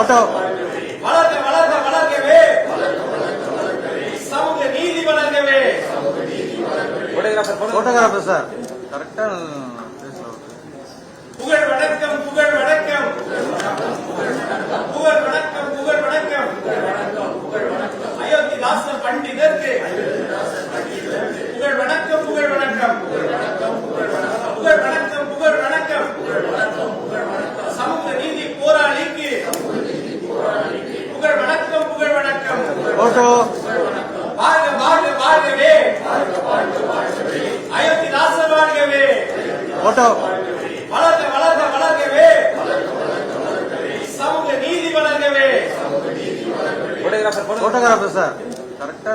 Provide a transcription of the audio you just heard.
Photo வளர்க வளர்க வளர்கவே, சமூக நீதி வளர்கவே. போட்டோகிராஃபர் சார் கரெக்டா புகழ் வணக்கம் புகழ் வணக்கம் புகழ் வணக்கம் புகழ் வணக்கம் அயோத்திதாசர் பண்டிதருக்கு புகழ் வணக்கம் புகழ் வணக்கம் புகழ் வணக்கம் புகழ் வணக்கம் சமூக நீதி போராளிக்கு புகழ் வணக்கம் புகழ் வணக்கம். போட்டோ வாழ்க வாழ்க வாழ்கவே, அயோத்திதாசர் வாழ்கவே. போட்டோ வளர்க வளர்க வளர்கவே, சமூக நீதி வளர்கவே. போட்டோகிராஃபர் சார் கரெக்டா